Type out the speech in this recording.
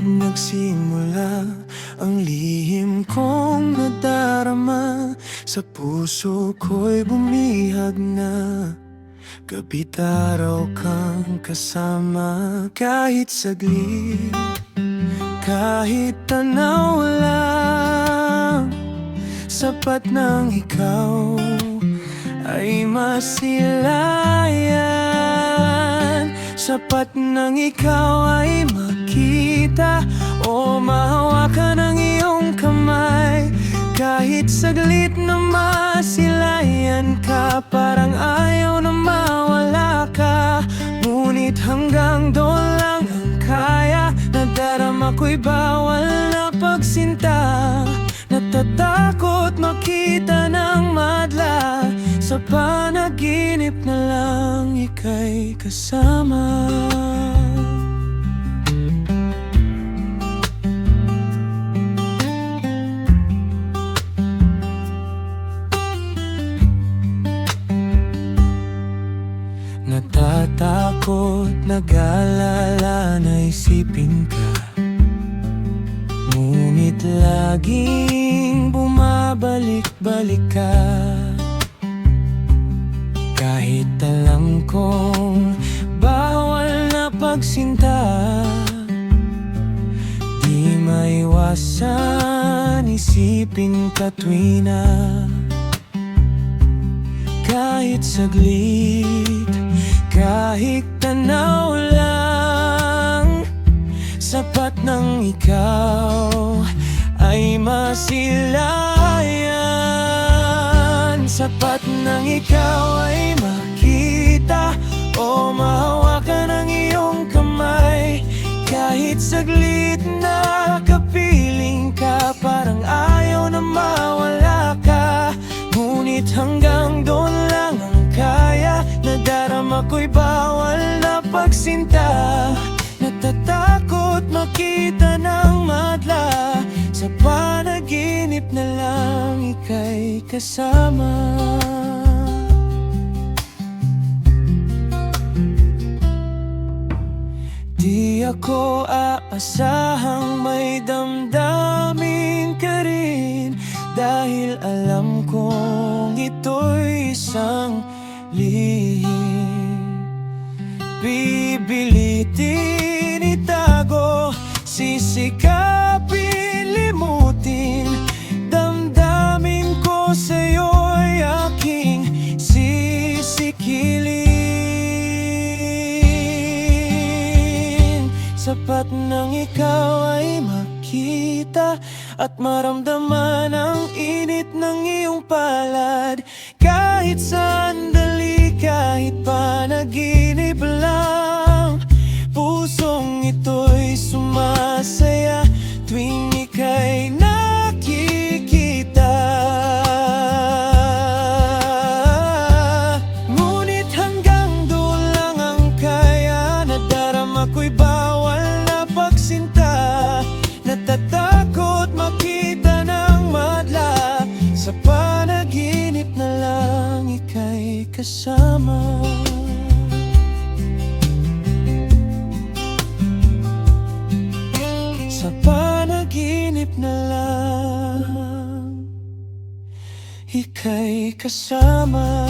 nagsimula ang lihim kong nadarama, sa puso ko'y bumihag na. Gabi't araw kang kasama, kahit saglit, kahit tanaw lang. Sapat ng ikaw ay masilayan. Sapat ng ikaw ay makita o mahawakan ng iyong kamay. Kahit saglit na masilayan ka, parang ayaw na mawala ka. Ngunit hanggang doon lang ang kaya. Nadarama ko'y bawal na pagsinta. Natatakot makita ng madla. Sa panaginip na lang ika'y kasama. Natatakot, nag-aalala na isipin ka. Ngunit laging bumabalik-balik ka. Kahit alam kong bawal na pagsinta, di maiwasan isipin ka tuwing na. Kahit saglit, kahit tanaw lang, sapat ng ikaw ay masilayan. Sapat ng ikaw ay makita o mahawakan ng iyong kamay. Kahit saglit na kapiling ka, parang ayaw na mawala ka. Ngunit hanggang doon lang ang kaya. Nadarama ko'y bawal na pagsinta. Natatakot makita ng madla. Sa panaginip na lang ika'y kasama. Di ako aasahang may damdamin ka rin, dahil alam kong ito'y isang lihim. Pipilitin itago, sisikapin, limutin. Damdamin ko sa'yo'y aking sisikilin. Sapat ng ikaw ay makita at maramdaman ang init ng iyong palad. Kahit sandali, kahit panaginip lang, pusong ito'y sumasaya tuwing ika'y nakikita. Ngunit hanggang doon lang ang kaya. Nadarama ko'y bawal na pagsinta. Natatakot makita ng madla. Sa panaginip na lang ika'y kasama. Sa panaginip na lang ika'y kasama.